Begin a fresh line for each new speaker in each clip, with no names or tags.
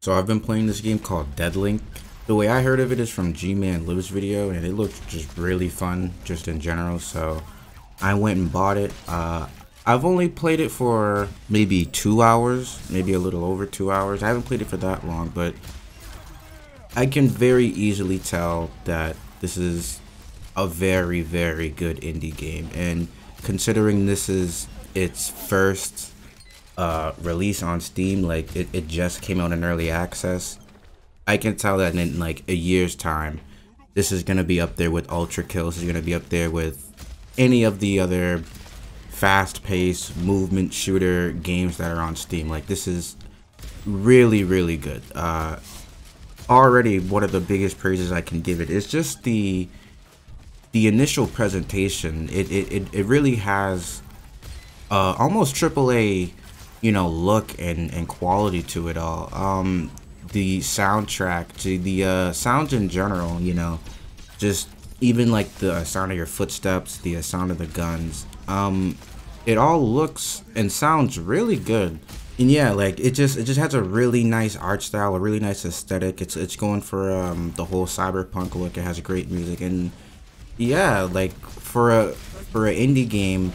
So I've been playing this game called Deadlink. The way I heard of it is from G-Man Live's video, and it looked just really fun, just in general, so I went and bought it. I've only played it for maybe 2 hours, maybe a little over 2 hours. I haven't played it for that long, but I can very easily tell that this is a very, very good indie game, and considering this is its first release on Steam, like it just came out in early access, I can tell that in like a year's time, this is gonna be up there with Ultra Kills. This is gonna be up there with any of the other fast-paced movement shooter games that are on Steam. Like, this is really, really good. Already, one of the biggest praises I can give it is just the initial presentation. It really has almost AAA, you know, look and quality to it all. The soundtrack, the sounds in general, you know, just even like the sound of your footsteps, the sound of the guns, it all looks and sounds really good. And yeah, like it just has a really nice art style, a really nice aesthetic. It's going for the whole cyberpunk look. It has great music, and yeah, like for an indie game,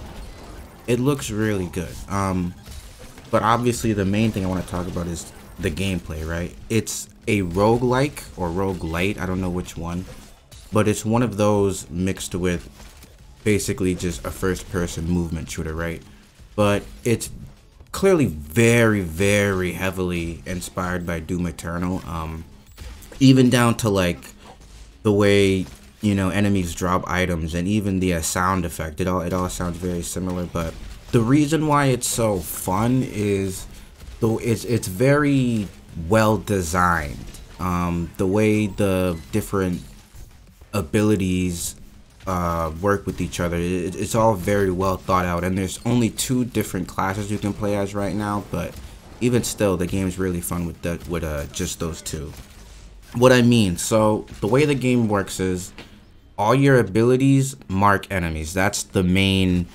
it looks really good. But obviously the main thing I want to talk about is the gameplay, right? It's a roguelike or roguelite, I don't know which one, but it's one of those mixed with basically just a first-person movement shooter, right? But it's clearly very, very heavily inspired by Doom Eternal, even down to like the way, you know, enemies drop items, and even the sound effect. It all sounds very similar. But the reason why it's so fun is though it's very well designed. The way the different abilities work with each other, it's all very well thought out, and there's only 2 different classes you can play as right now, but even still the game is really fun with that, with just those 2. What I mean, so the way the game works is all your abilities mark enemies. That's the main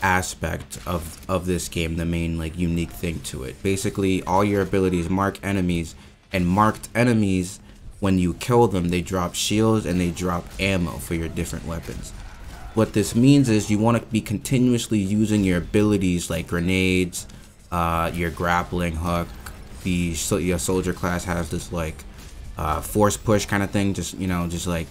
aspect of this game, the main like unique thing to it. Basically all your abilities mark enemies, and marked enemies, when you kill them, they drop shields and they drop ammo for your different weapons. What this means is you want to be continuously using your abilities like grenades, your grappling hook. Your soldier class has this like force push kind of thing, just, you know, just like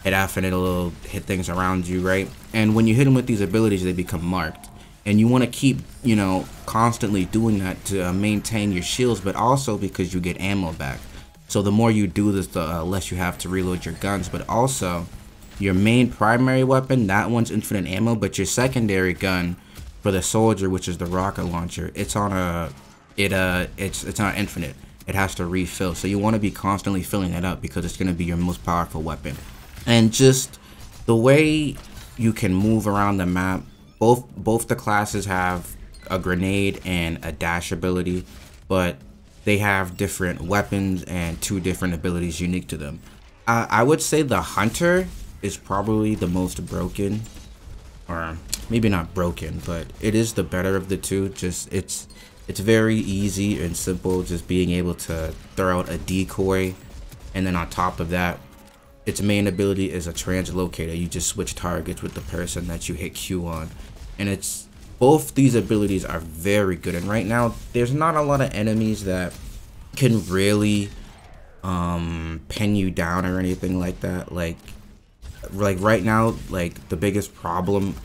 hit F and it'll hit things around you, right? And when you hit them with these abilities, they become marked, and you want to keep, you know, constantly doing that to maintain your shields, but also because you get ammo back. So the more you do this, the less you have to reload your guns. But also, your main primary weapon, that one's infinite ammo, but your secondary gun for the soldier, which is the rocket launcher, it's on it's not infinite. It has to refill. So you want to be constantly filling that up because it's going to be your most powerful weapon. And just the way you can move around the map, both the classes have a grenade and a dash ability, but they have different weapons and 2 different abilities unique to them. I would say the hunter is probably the most broken, or maybe not broken, but it is the better of the 2. Just it's very easy and simple, just being able to throw out a decoy, and then on top of that, its main ability is a translocator. You just switch targets with the person that you hit Q on, and it's both these abilities are very good. And right now there's not a lot of enemies that can really pin you down or anything like that. Like right now, like the biggest problem,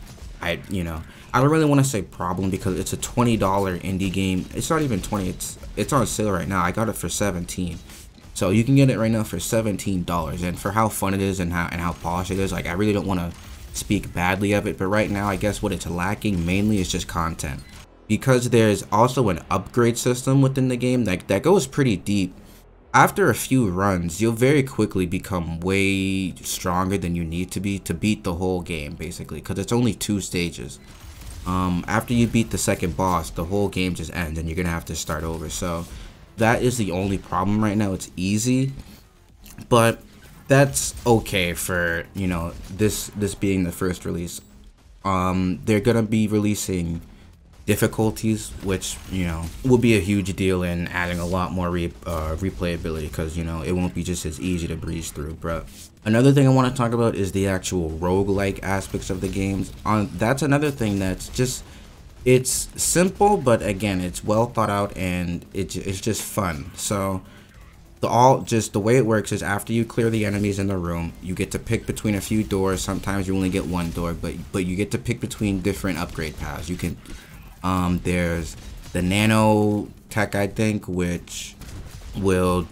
I don't really want to say problem because it's a $20 indie game. It's not even 20, it's on sale right now. I got it for 17. So you can get it right now for $17, and for how fun it is and how polished it is, like I really don't want to speak badly of it, but right now I guess what it's lacking mainly is just content, because there's also an upgrade system within the game that goes pretty deep. After a few runs, you'll very quickly become way stronger than you need to be to beat the whole game, basically, because it's only 2 stages. After you beat the second boss, the whole game just ends and you're gonna have to start over. So that is the only problem right now. It's easy, but that's okay for, you know, this being the first release. They're gonna be releasing difficulties, which, you know, will be a huge deal in adding a lot more replayability, because, you know, it won't be just as easy to breeze through. But another thing I want to talk about is the actual roguelike aspects of the games. That's another thing that's just, it's simple, but again, it's well thought out, and it's just fun. So the way it works is, after you clear the enemies in the room, you get to pick between a few doors. Sometimes you only get one door, but you get to pick between different upgrade paths. You can there's the nano tech, I think, which are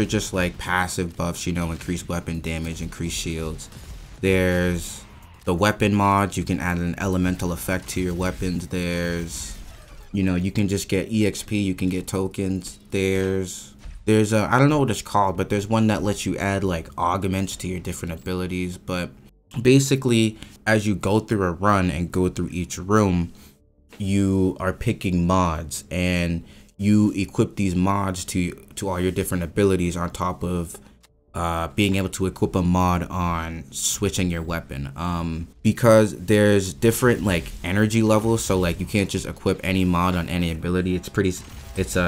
just like passive buffs, you know, increase weapon damage, increase shields. There's the weapon mods, you can add an elemental effect to your weapons. There's, you know, you can just get EXP, you can get tokens. There's a, I don't know what it's called, but there's one that lets you add like augments to your different abilities. But basically, as you go through a run and go through each room, you are picking mods, and you equip these mods to all your different abilities, on top of being able to equip a mod on switching your weapon, because there's different like energy levels. So like, you can't just equip any mod on any ability. It's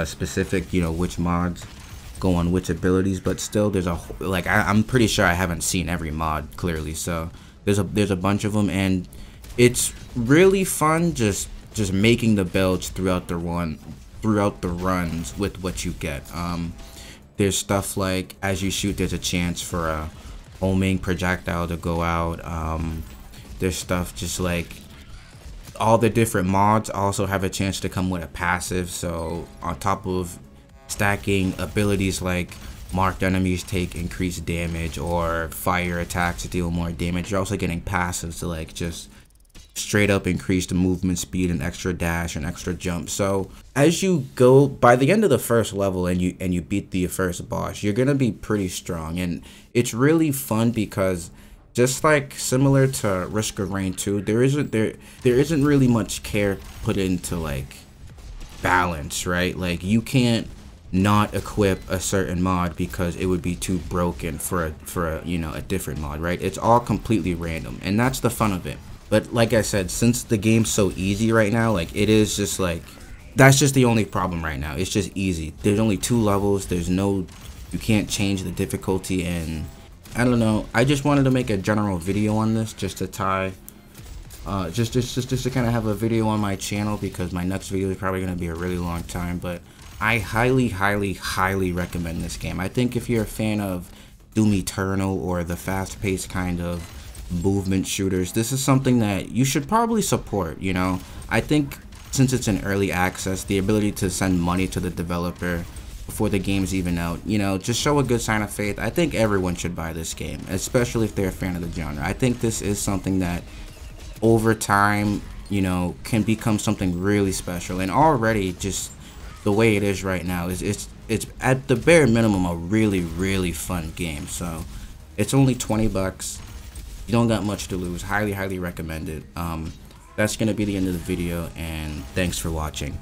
specific, you know, which mods go on which abilities. But still, there's I'm pretty sure I haven't seen every mod clearly, so there's a bunch of them, and it's really fun just making the builds throughout the runs with what you get. There's stuff like, as you shoot, there's a chance for a homing projectile to go out. There's stuff just like, all the different mods also have a chance to come with a passive. So on top of stacking abilities like marked enemies take increased damage, or fire attacks deal more damage, you're also getting passives to like just straight up increase the movement speed, and extra dash and extra jump. So as you go, by the end of the first level, and you beat the first boss, you're gonna be pretty strong. And it's really fun, because just like similar to Risk of Rain 2, there isn't really much care put into like balance, right? Like, you can't not equip a certain mod because it would be too broken for a you know, a different mod, right? It's all completely random, and that's the fun of it. But like I said, since the game's so easy right now, like, it is just like, that's just the only problem right now. It's just easy. There's only 2 levels. You can't change the difficulty, and I don't know. I just wanted to make a general video on this, just to tie, just to kind of have a video on my channel, because my next video is probably going to be a really long time. But I highly recommend this game. I think if you're a fan of Doom Eternal, or the fast-paced kind of movement shooters, this is something that you should probably support. You know, I think since it's in early access, the ability to send money to the developer before the game's even out, you know, just show a good sign of faith. I think everyone should buy this game, especially if they're a fan of the genre. I think this is something that over time, you know, can become something really special. And already, just the way it is right now, it's at the bare minimum a really fun game. So it's only 20 bucks. You don't got much to lose. Highly recommend it. That's gonna be the end of the video, and thanks for watching.